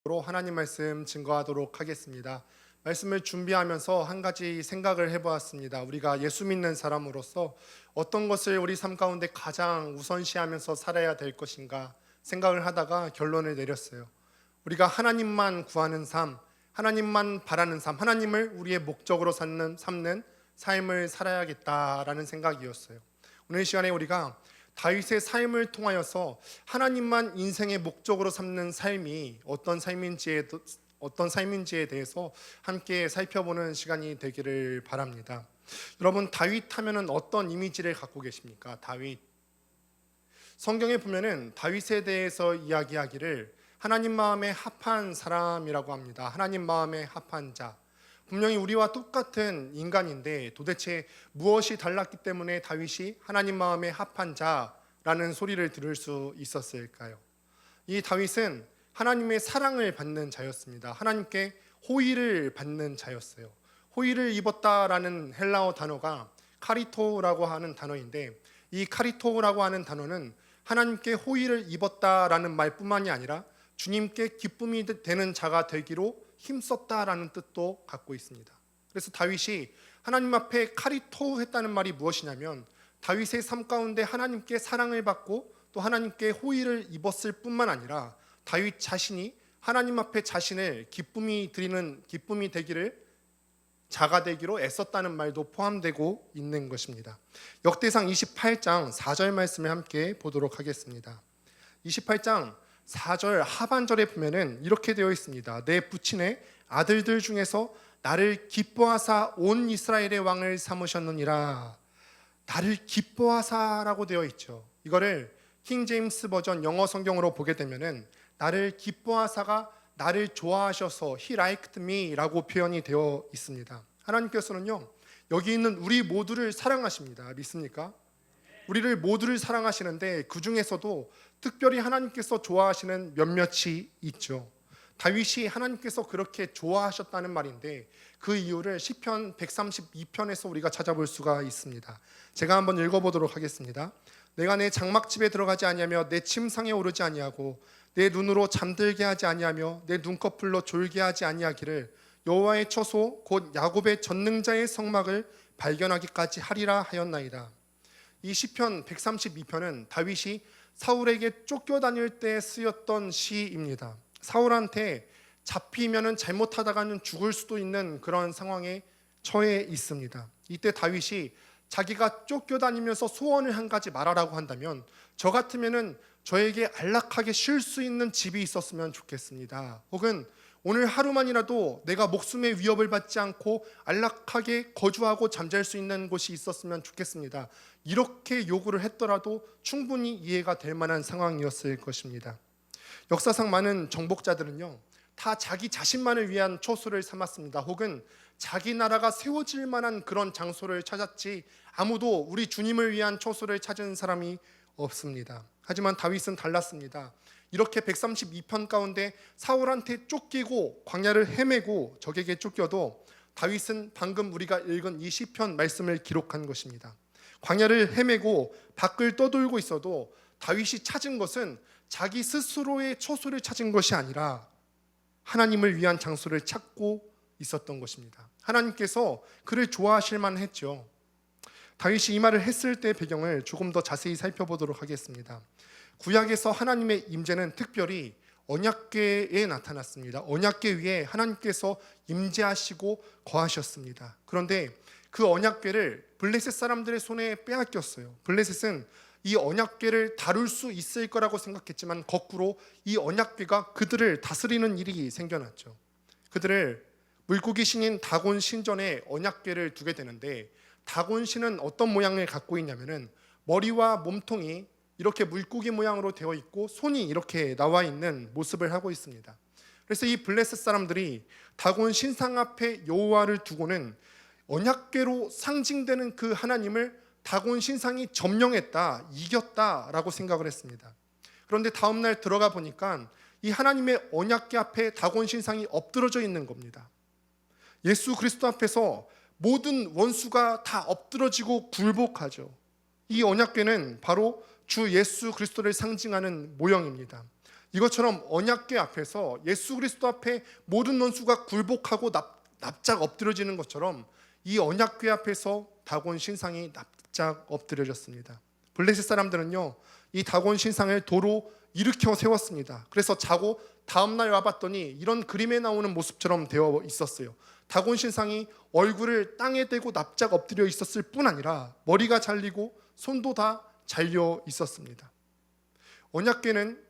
하나님 말씀 증거하도록 하겠습니다. 말씀을 준비하면서 한 가지 생각을 해보았습니다. 우리가 예수 믿는 사람으로서 어떤 것을 우리 삶 가운데 가장 우선시하면서 살아야 될 것인가 생각을 하다가 결론을 내렸어요. 우리가 하나님만 구하는 삶, 하나님만 바라는 삶, 하나님을 우리의 목적으로 삼는 삶을 살아야겠다라는 생각이었어요. 오늘 이 시간에 우리가 다윗의 삶을 통하여서 하나님만 인생의 목적으로 삼는 삶이 어떤 삶인지에 대해서 함께 살펴보는 시간이 되기를 바랍니다. 여러분, 다윗 하면은 어떤 이미지를 갖고 계십니까? 다윗. 성경에 보면은 다윗에 대해서 이야기하기를 하나님 마음에 합한 사람이라고 합니다. 하나님 마음에 합한 자. 분명히 우리와 똑같은 인간인데 도대체 무엇이 달랐기 때문에 다윗이 하나님 마음에 합한 자라는 소리를 들을 수 있었을까요? 이 다윗은 하나님의 사랑을 받는 자였습니다. 하나님께 호의를 받는 자였어요. 호의를 입었다라는 헬라어 단어가 카리토라고 하는 단어인데, 이 카리토라고 하는 단어는 하나님께 호의를 입었다라는 말뿐만이 아니라 주님께 기쁨이 되는 자가 되기로 힘썼다라는 뜻도 갖고 있습니다. 그래서 다윗이 하나님 앞에 카리토했다는 말이 무엇이냐면, 다윗의 삶 가운데 하나님께 사랑을 받고 또 하나님께 호의를 입었을 뿐만 아니라 다윗 자신이 하나님 앞에 자신을 기쁨이 되기를 자가 되기로 애썼다는 말도 포함되고 있는 것입니다. 역대상 28장 4절 말씀을 함께 보도록 하겠습니다. 28장 4절 하반절에 보면은 이렇게 되어 있습니다. 내 부친의 아들들 중에서 나를 기뻐하사 온 이스라엘의 왕을 삼으셨느니라. 나를 기뻐하사라고 되어 있죠. 이거를 킹 제임스 버전 영어 성경으로 보게 되면은 나를 기뻐하사가 나를 좋아하셔서 He liked me라고 표현이 되어 있습니다. 하나님께서는요, 여기 있는 우리 모두를 사랑하십니다. 믿습니까? 우리를 모두를 사랑하시는데 그 중에서도 특별히 하나님께서 좋아하시는 몇몇이 있죠. 다윗이 하나님께서 그렇게 좋아하셨다는 말인데 그 이유를 시편 132편에서 우리가 찾아볼 수가 있습니다. 제가 한번 읽어보도록 하겠습니다. 내가 내 장막집에 들어가지 아니하며 내 침상에 오르지 아니하고 내 눈으로 잠들게 하지 아니하며 내 눈꺼풀로 졸게 하지 아니하기를 여호와의 처소 곧 야곱의 전능자의 성막을 발견하기까지 하리라 하였나이다. 이 시편 132편은 다윗이 사울에게 쫓겨다닐 때 쓰였던 시입니다. 사울한테 잡히면은 잘못하다가는 죽을 수도 있는 그런 상황에 처해 있습니다. 이때 다윗이 자기가 쫓겨다니면서 소원을 한 가지 말하라고 한다면, 저 같으면은 저에게 안락하게 쉴 수 있는 집이 있었으면 좋겠습니다. 혹은 오늘 하루만이라도 내가 목숨의 위협을 받지 않고 안락하게 거주하고 잠잘 수 있는 곳이 있었으면 좋겠습니다. 이렇게 요구를 했더라도 충분히 이해가 될 만한 상황이었을 것입니다. 역사상 많은 정복자들은요, 다 자기 자신만을 위한 처소를 삼았습니다. 혹은 자기 나라가 세워질 만한 그런 장소를 찾았지 아무도 우리 주님을 위한 처소를 찾은 사람이 없습니다. 하지만 다윗은 달랐습니다. 이렇게 132편 가운데 사울한테 쫓기고 광야를 헤매고 적에게 쫓겨도 다윗은 방금 우리가 읽은 이 시편 말씀을 기록한 것입니다. 광야를 헤매고 밖을 떠돌고 있어도 다윗이 찾은 것은 자기 스스로의 처소를 찾은 것이 아니라 하나님을 위한 장소를 찾고 있었던 것입니다. 하나님께서 그를 좋아하실 만했죠. 다윗이 이 말을 했을 때 배경을 조금 더 자세히 살펴보도록 하겠습니다. 구약에서 하나님의 임재는 특별히 언약궤에 나타났습니다. 언약궤 위에 하나님께서 임재하시고 거하셨습니다. 그런데 그 언약궤를 블레셋 사람들의 손에 빼앗겼어요. 블레셋은 이 언약궤를 다룰 수 있을 거라고 생각했지만 거꾸로 이 언약궤가 그들을 다스리는 일이 생겨났죠. 그들을 물고기 신인 다곤 신전에 언약궤를 두게 되는데, 다곤 신은 어떤 모양을 갖고 있냐면은 머리와 몸통이 이렇게 물고기 모양으로 되어 있고 손이 이렇게 나와 있는 모습을 하고 있습니다. 그래서 이 블레셋 사람들이 다곤 신상 앞에 여호와를 두고는 언약궤로 상징되는 그 하나님을 다곤 신상이 점령했다, 이겼다라고 생각을 했습니다. 그런데 다음날 들어가 보니까 이 하나님의 언약궤 앞에 다곤 신상이 엎드러져 있는 겁니다. 예수 그리스도 앞에서 모든 원수가 다 엎드러지고 굴복하죠. 이 언약궤는 바로 주 예수 그리스도를 상징하는 모형입니다. 이것처럼 언약궤 앞에서 예수 그리스도 앞에 모든 원수가 굴복하고 납작 엎드려지는 것처럼 이 언약궤 앞에서 다곤 신상이 납작 엎드려졌습니다. 블레셋 사람들은요, 이 다곤 신상을 도로 일으켜 세웠습니다. 그래서 자고 다음날 와봤더니 이런 그림에 나오는 모습처럼 되어 있었어요. 다곤 신상이 얼굴을 땅에 대고 납작 엎드려 있었을 뿐 아니라 머리가 잘리고 손도 다 잘려 있었습니다. 언약궤는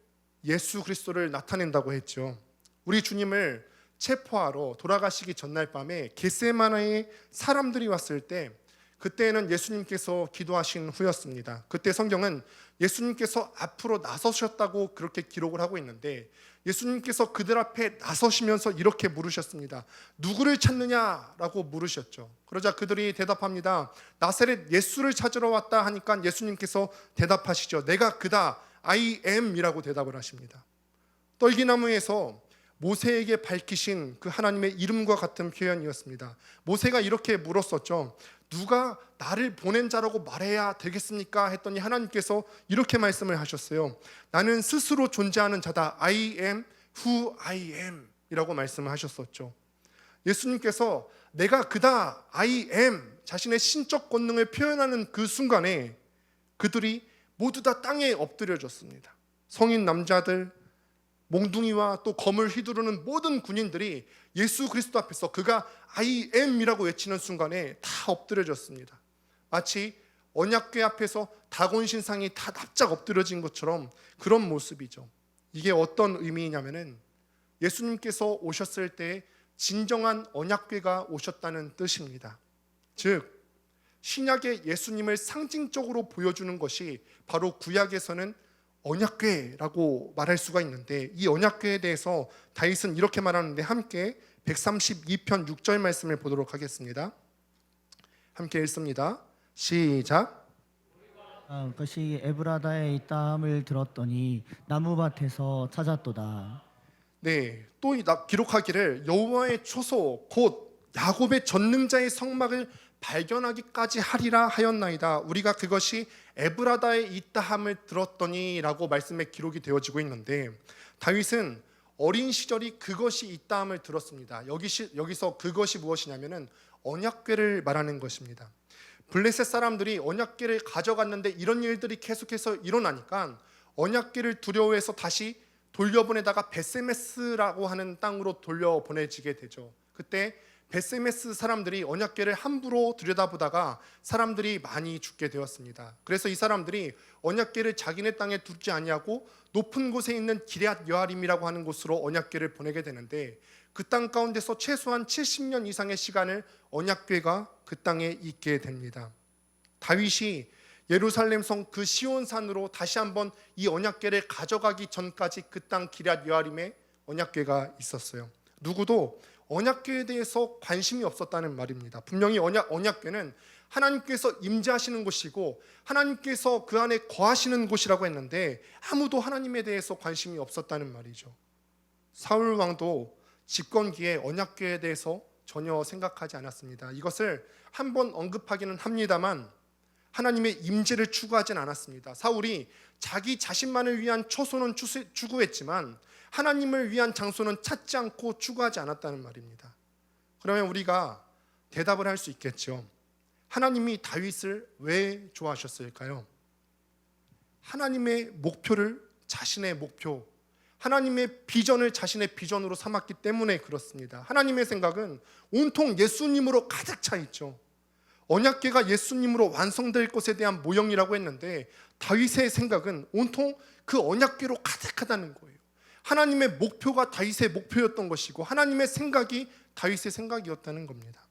예수 그리스도를 나타낸다고 했죠. 우리 주님을 체포하러 돌아가시기 전날 밤에 겟세마네에 사람들이 왔을 때, 그때는 예수님께서 기도하신 후였습니다. 그때 성경은 예수님께서 앞으로 나서셨다고 그렇게 기록을 하고 있는데, 예수님께서 그들 앞에 나서시면서 이렇게 물으셨습니다. 누구를 찾느냐라고 물으셨죠. 그러자 그들이 대답합니다. 나사렛 예수를 찾으러 왔다 하니까 예수님께서 대답하시죠. 내가 그다, I am 이라고 대답을 하십니다. 떨기나무에서 모세에게 밝히신 그 하나님의 이름과 같은 표현이었습니다. 모세가 이렇게 물었었죠. 누가 나를 보낸 자라고 말해야 되겠습니까? 했더니 하나님께서 이렇게 말씀을 하셨어요. 나는 스스로 존재하는 자다. I am who I am 이라고 말씀을 하셨었죠. 예수님께서 내가 그다, I am 자신의 신적 권능을 표현하는 그 순간에 그들이 모두 다 땅에 엎드려졌습니다. 성인 남자들, 몽둥이와 또 검을 휘두르는 모든 군인들이 예수 그리스도 앞에서 그가 I am이라고 외치는 순간에 다 엎드려졌습니다. 마치 언약궤 앞에서 다곤 신상이 다 납작 엎드려진 것처럼 그런 모습이죠. 이게 어떤 의미냐면은 예수님께서 오셨을 때 진정한 언약궤가 오셨다는 뜻입니다. 즉 신약의 예수님을 상징적으로 보여주는 것이 바로 구약에서는 언약궤라고 말할 수가 있는데, 이 언약궤에 대해서 다윗은 이렇게 말하는데, 함께 132편 6절 말씀을 보도록 하겠습니다. 함께 읽습니다. 시작. 그것이 에브라다에 있다함을 들었더니 나무밭에서 찾았도다. 네, 또 기록하기를 여호와의 초소 곧 야곱의 전능자의 성막을 발견하기까지 하리라 하였나이다. 우리가 그것이 에브라다에 있다함을 들었더니 라고 말씀에 기록이 되어지고 있는데, 다윗은 어린 시절이 그것이 있다함을 들었습니다. 여기서 그것이 무엇이냐면은 언약궤를 말하는 것입니다. 블레셋 사람들이 언약궤를 가져갔는데 이런 일들이 계속해서 일어나니까 언약궤를 두려워해서 다시 돌려보내다가 베세메스라고 하는 땅으로 돌려보내지게 되죠. 그때 베세메스 사람들이 언약궤를 함부로 들여다보다가 사람들이 많이 죽게 되었습니다. 그래서 이 사람들이 언약궤를 자기네 땅에 두지 아니하고 높은 곳에 있는 기럇 여아림이라고 하는 곳으로 언약궤를 보내게 되는데, 그 땅 가운데서 최소한 70년 이상의 시간을 언약궤가 그 땅에 있게 됩니다. 다윗이 예루살렘 성 그 시온산으로 다시 한번 이 언약궤를 가져가기 전까지 그 땅 기럇 여아림에 언약궤가 있었어요. 누구도 언약궤에 대해서 관심이 없었다는 말입니다. 분명히 언약궤는 하나님께서 임재하시는 곳이고 하나님께서 그 안에 거하시는 곳이라고 했는데 아무도 하나님에 대해서 관심이 없었다는 말이죠. 사울 왕도 집권기에 언약궤에 대해서 전혀 생각하지 않았습니다. 이것을 한번 언급하기는 합니다만 하나님의 임재를 추구하진 않았습니다. 사울이 자기 자신만을 위한 초소는 추구했지만 하나님을 위한 장소는 찾지 않고 추구하지 않았다는 말입니다. 그러면 우리가 대답을 할 수 있겠죠. 하나님이 다윗을 왜 좋아하셨을까요? 하나님의 목표를 자신의 목표, 하나님의 비전을 자신의 비전으로 삼았기 때문에 그렇습니다. 하나님의 생각은 온통 예수님으로 가득 차 있죠. 언약궤가 예수님으로 완성될 것에 대한 모형이라고 했는데 다윗의 생각은 온통 그 언약궤로 가득하다는 거예요. 하나님의 목표가 다윗의 목표였던 것이고 하나님의 생각이 다윗의 생각이었다는 겁니다.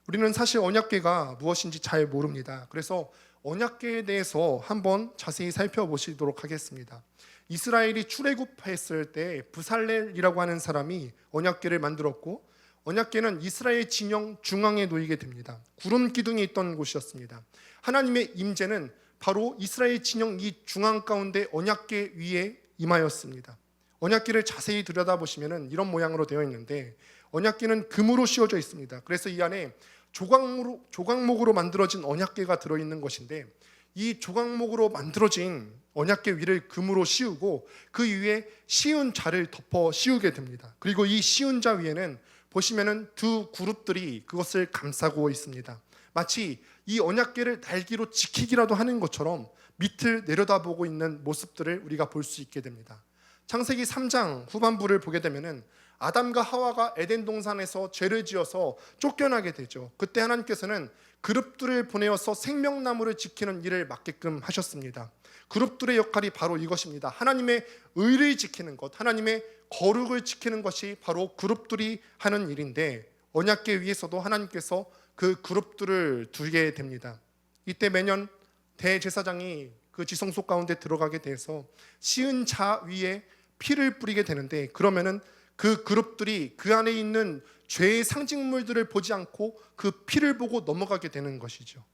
우리는 사실 언약궤가 무엇인지 잘 모릅니다. 그래서 언약궤에 대해서 한번 자세히 살펴보시도록 하겠습니다. 이스라엘이 출애굽했을 때 브살렐이라고 하는 사람이 언약궤를 만들었고, 언약궤는 이스라엘 진영 중앙에 놓이게 됩니다. 구름 기둥이 있던 곳이었습니다. 하나님의 임재는 바로 이스라엘 진영 이 중앙 가운데 언약궤 위에 임하였습니다. 언약궤를 자세히 들여다보시면 이런 모양으로 되어 있는데, 언약궤는 금으로 씌워져 있습니다. 그래서 이 안에 조각목으로 만들어진 언약궤가 들어있는 것인데, 이 조각목으로 만들어진 언약궤 위를 금으로 씌우고 그 위에 씌운 자를 덮어 씌우게 됩니다. 그리고 이 씌운 자 위에는 보시면은 두 그룹들이 그것을 감싸고 있습니다. 마치 이 언약궤를 날개로 지키기라도 하는 것처럼 밑을 내려다보고 있는 모습들을 우리가 볼 수 있게 됩니다. 창세기 3장 후반부를 보게 되면은 아담과 하와가 에덴 동산에서 죄를 지어서 쫓겨나게 되죠. 그때 하나님께서는 그룹들을 보내어서 생명나무를 지키는 일을 맡게끔 하셨습니다. 그룹들의 역할이 바로 이것입니다. 하나님의 의를 지키는 것, 하나님의 거룩을 지키는 것이 바로 그룹들이 하는 일인데, 언약궤 위에서도 하나님께서 그 그룹들을 두게 됩니다. 이때 매년 대제사장이 그 지성소 가운데 들어가게 돼서 씌은 자 위에 피를 뿌리게 되는데, 그러면은 그 그룹들이 그 안에 있는 죄의 상징물들을 보지 않고 그 피를 보고 넘어가게 되는 것이죠.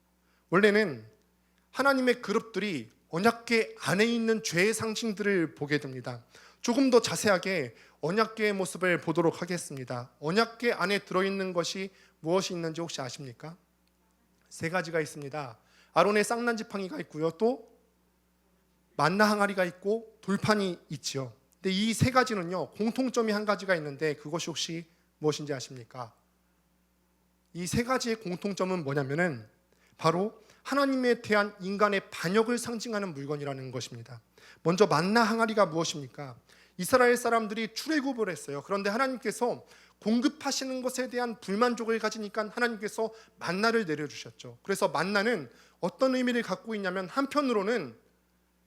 원래는 하나님의 그룹들이 언약궤 안에 있는 죄의 상징들을 보게 됩니다. 조금 더 자세하게 언약궤의 모습을 보도록 하겠습니다. 언약궤 안에 들어있는 것이 무엇이 있는지 혹시 아십니까? 세 가지가 있습니다. 아론의 쌍난 지팡이가 있고요, 또 만나 항아리가 있고 돌판이 있지요. 근데 이 세 가지는요, 공통점이 한 가지가 있는데 그것이 혹시 무엇인지 아십니까? 이 세 가지의 공통점은 뭐냐면은 바로 하나님에 대한 인간의 반역을 상징하는 물건이라는 것입니다. 먼저 만나 항아리가 무엇입니까? 이스라엘 사람들이 출애굽을 했어요. 그런데 하나님께서 공급하시는 것에 대한 불만족을 가지니까 하나님께서 만나를 내려주셨죠. 그래서 만나는 어떤 의미를 갖고 있냐면, 한편으로는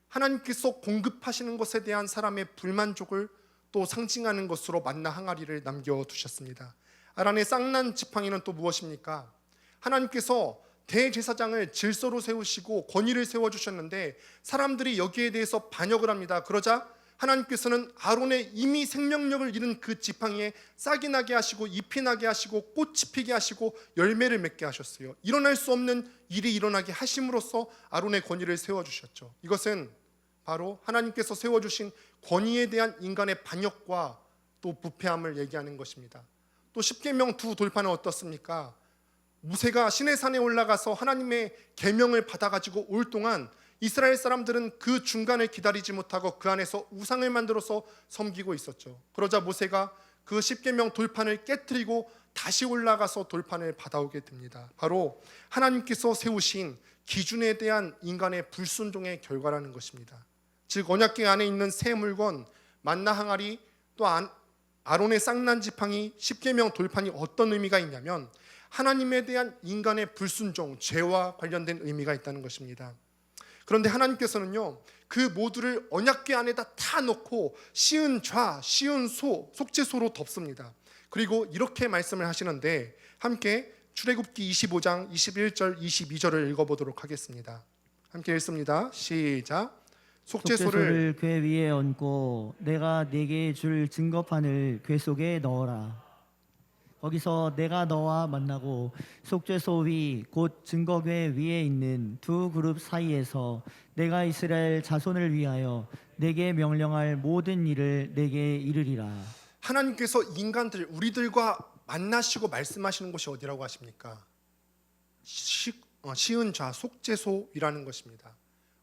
하나님께서 공급하시는 것에 대한 사람의 불만족을 또 상징하는 것으로 만나 항아리를 남겨두셨습니다. 아란의 쌍난 지팡이는 또 무엇입니까? 하나님께서 대제사장을 질서로 세우시고 권위를 세워주셨는데 사람들이 여기에 대해서 반역을 합니다. 그러자 하나님께서는 아론의 이미 생명력을 잃은 그 지팡이에 싹이 나게 하시고 잎이 나게 하시고 꽃이 피게 하시고 열매를 맺게 하셨어요. 일어날 수 없는 일이 일어나게 하심으로써 아론의 권위를 세워주셨죠. 이것은 바로 하나님께서 세워주신 권위에 대한 인간의 반역과 또 부패함을 얘기하는 것입니다. 또 십계명 두 돌판은 어떻습니까? 모세가 시내산에 올라가서 하나님의 계명을 받아가지고 올 동안 이스라엘 사람들은 그 중간을 기다리지 못하고 그 안에서 우상을 만들어서 섬기고 있었죠. 그러자 모세가 그 십계명 돌판을 깨트리고 다시 올라가서 돌판을 받아오게 됩니다. 바로 하나님께서 세우신 기준에 대한 인간의 불순종의 결과라는 것입니다. 즉 언약궤 안에 있는 새 물건 만나 항아리, 또 아론의 쌍난 지팡이, 십계명 돌판이 어떤 의미가 있냐면 하나님에 대한 인간의 불순종, 죄와 관련된 의미가 있다는 것입니다. 그런데 하나님께서는요, 그 모두를 언약궤 안에다 다 넣고 씌은 좌, 씌은 소, 속죄소로 덮습니다. 그리고 이렇게 말씀을 하시는데, 함께 출애굽기 25장 21절 22절을 읽어보도록 하겠습니다. 함께 읽습니다. 시작. 속죄소를 궤 위에 얹고 내가 네게 줄 증거판을 궤 속에 넣어라. 거기서 내가 너와 만나고 속죄소 위 곧 증거궤 위에 있는 두 그룹 사이에서 내가 이스라엘 자손을 위하여 내게 명령할 모든 일을 내게 이르리라. 하나님께서 인간들, 우리들과 만나시고 말씀하시는 곳이 어디라고 하십니까? 시은 좌, 속죄소이라는 것입니다.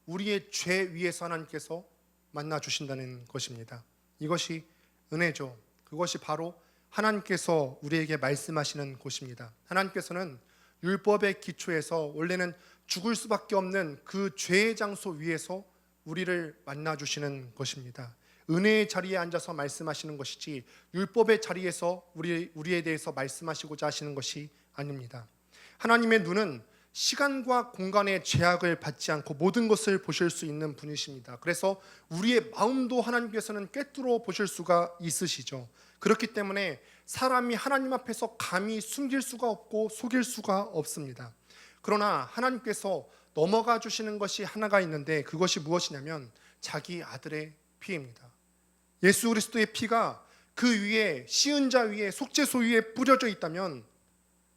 우리의 죄 위에서 하나님께서 만나 주신다는 것입니다. 이것이 은혜죠. 그것이 바로 하나님께서 우리에게 말씀하시는 곳입니다. 하나님께서는 율법의 기초에서 원래는 죽을 수밖에 없는 그 죄의 장소 위에서 우리를 만나 주시는 것입니다. 은혜의 자리에 앉아서 말씀하시는 것이지 율법의 자리에서 우리에 대해서 말씀하시고자 하시는 것이 아닙니다. 하나님의 눈은 시간과 공간의 제약을 받지 않고 모든 것을 보실 수 있는 분이십니다. 그래서 우리의 마음도 하나님께서는 꿰뚫어 보실 수가 있으시죠. 그렇기 때문에 사람이 하나님 앞에서 감히 숨길 수가 없고 속일 수가 없습니다. 그러나 하나님께서 넘어가 주시는 것이 하나가 있는데, 그것이 무엇이냐면 자기 아들의 피입니다. 예수 그리스도의 피가 그 위에, 씌은 자 위에, 속죄소 위에 뿌려져 있다면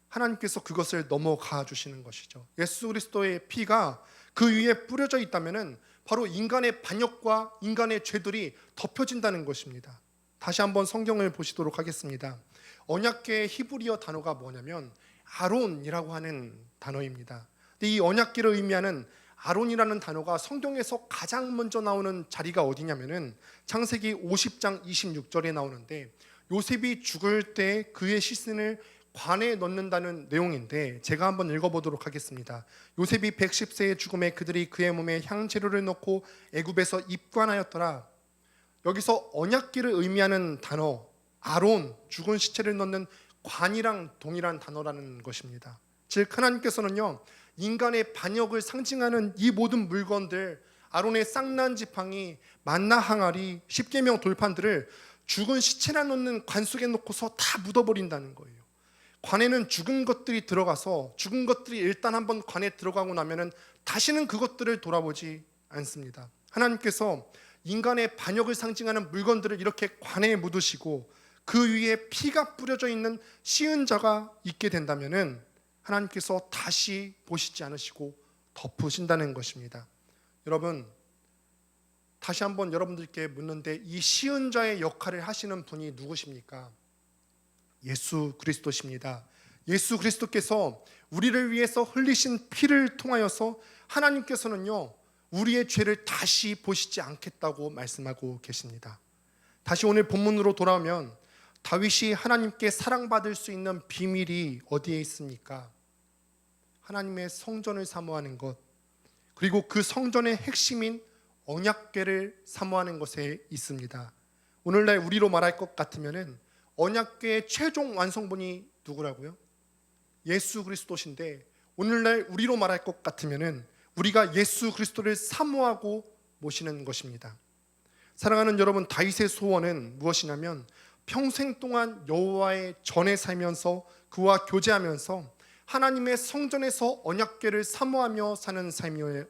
하나님께서 그것을 넘어가 주시는 것이죠. 예수 그리스도의 피가 그 위에 뿌려져 있다면 바로 인간의 반역과 인간의 죄들이 덮여진다는 것입니다. 다시 한번 성경을 보시도록 하겠습니다. 언약궤의 히브리어 단어가 뭐냐면 아론이라고 하는 단어입니다. 근데 이 언약궤를 의미하는 아론이라는 단어가 성경에서 가장 먼저 나오는 자리가 어디냐면은 창세기 50장 26절에 나오는데, 요셉이 죽을 때 그의 시신을 관에 넣는다는 내용인데, 제가 한번 읽어보도록 하겠습니다. 요셉이 110세의 죽음에 그들이 그의 몸에 향재료를 넣고 애굽에서 입관하였더라. 여기서 언약궤를 의미하는 단어 아론, 죽은 시체를 넣는 관이랑 동일한 단어라는 것입니다. 즉 하나님께서는요, 인간의 반역을 상징하는 이 모든 물건들, 아론의 쌍난 지팡이, 만나 항아리, 십계명 돌판들을 죽은 시체나 넣는 관 속에 놓고서 다 묻어버린다는 거예요. 관에는 죽은 것들이 들어가서, 죽은 것들이 일단 한번 관에 들어가고 나면은 다시는 그것들을 돌아보지 않습니다. 하나님께서 인간의 반역을 상징하는 물건들을 이렇게 관에 묻으시고 그 위에 피가 뿌려져 있는 시은자가 있게 된다면은 하나님께서 다시 보시지 않으시고 덮으신다는 것입니다. 여러분, 다시 한번 여러분들께 묻는데, 이 시은자의 역할을 하시는 분이 누구십니까? 예수 그리스도십니다. 예수 그리스도께서 우리를 위해서 흘리신 피를 통하여서 하나님께서는요, 우리의 죄를 다시 보시지 않겠다고 말씀하고 계십니다. 다시 오늘 본문으로 돌아오면, 다윗이 하나님께 사랑받을 수 있는 비밀이 어디에 있습니까? 하나님의 성전을 사모하는 것, 그리고 그 성전의 핵심인 언약궤를 사모하는 것에 있습니다. 오늘날 우리로 말할 것 같으면은 언약궤의 최종 완성본이 누구라고요? 예수 그리스도신데, 오늘날 우리로 말할 것 같으면은 우리가 예수 그리스도를 사모하고 모시는 것입니다. 사랑하는 여러분, 다윗의 소원은 무엇이냐면 평생 동안 여호와의 전에 살면서 그와 교제하면서 하나님의 성전에서 언약궤를 사모하며 사는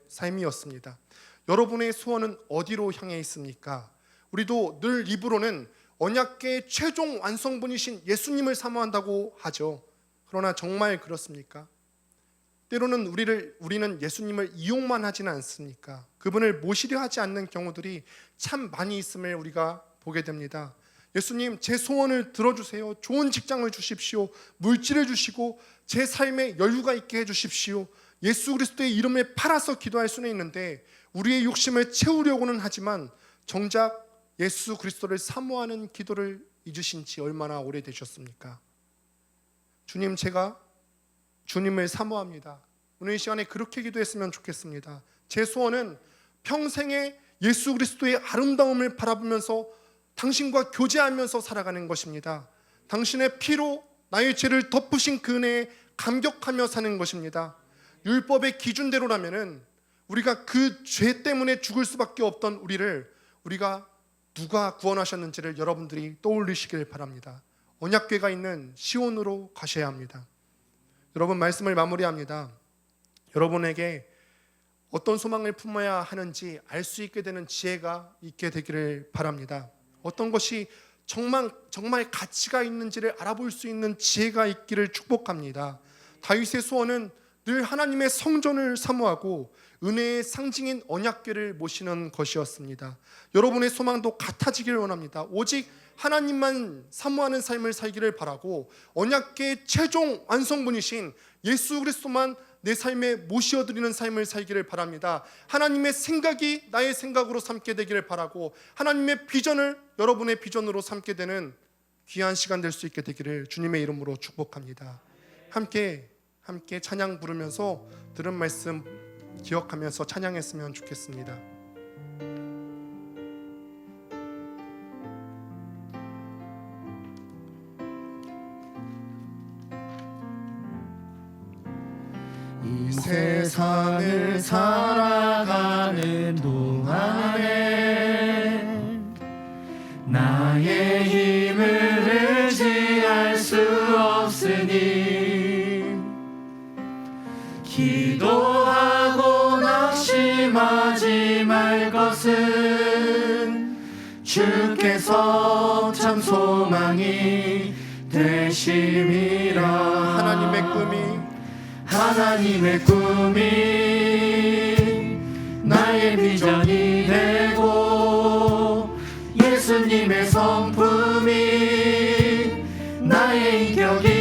삶이었습니다. 여러분의 소원은 어디로 향해 있습니까? 우리도 늘 입으로는 언약궤의 최종 완성본이신 예수님을 사모한다고 하죠. 그러나 정말 그렇습니까? 때로는 우리는 예수님을 이용만 하지는 않습니까? 그분을 모시려 하지 않는 경우들이 참 많이 있음을 우리가 보게 됩니다. 예수님, 제 소원을 들어주세요. 좋은 직장을 주십시오. 물질을 주시고 제 삶에 여유가 있게 해주십시오. 예수 그리스도의 이름을 팔아서 기도할 수는 있는데, 우리의 욕심을 채우려고는 하지만 정작 예수 그리스도를 사모하는 기도를 잊으신 지 얼마나 오래되셨습니까? 주님, 제가 주님을 사모합니다. 오늘 이 시간에 그렇게 기도했으면 좋겠습니다. 제 소원은 평생에 예수 그리스도의 아름다움을 바라보면서 당신과 교제하면서 살아가는 것입니다. 당신의 피로 나의 죄를 덮으신 그 은혜에 감격하며 사는 것입니다. 율법의 기준대로라면은 우리가 그 죄 때문에 죽을 수밖에 없던 우리가 누가 구원하셨는지를 여러분들이 떠올리시길 바랍니다. 언약궤가 있는 시온으로 가셔야 합니다. 여러분, 말씀을 마무리합니다. 여러분에게 어떤 소망을 품어야 하는지 알 수 있게 되는 지혜가 있게 되기를 바랍니다. 어떤 것이 정말 가치가 있는지를 알아볼 수 있는 지혜가 있기를 축복합니다. 다윗의 소원은 늘 하나님의 성전을 사모하고 은혜의 상징인 언약궤를 모시는 것이었습니다. 여러분의 소망도 같아지기를 원합니다. 오직 하나님만 사모하는 삶을 살기를 바라고 언약궤의 최종 완성분이신 예수 그리스도만 내 삶에 모셔드리는 삶을 살기를 바랍니다. 하나님의 생각이 나의 생각으로 삼게 되기를 바라고 하나님의 비전을 여러분의 비전으로 삼게 되는 귀한 시간 될 수 있게 되기를 주님의 이름으로 축복합니다. 함께 찬양 부르면서 들은 말씀 기억하면서 찬양했으면 좋겠습니다. 이 세상을 살아가는 동안에 나의 힘을 의지할 수 없으니 기도하고 낙심하지 말 것은 주께서 참 소망이 되심이라. 하나님의 꿈이 나의 비전이 되고 예수님의 성품이 나의 인격이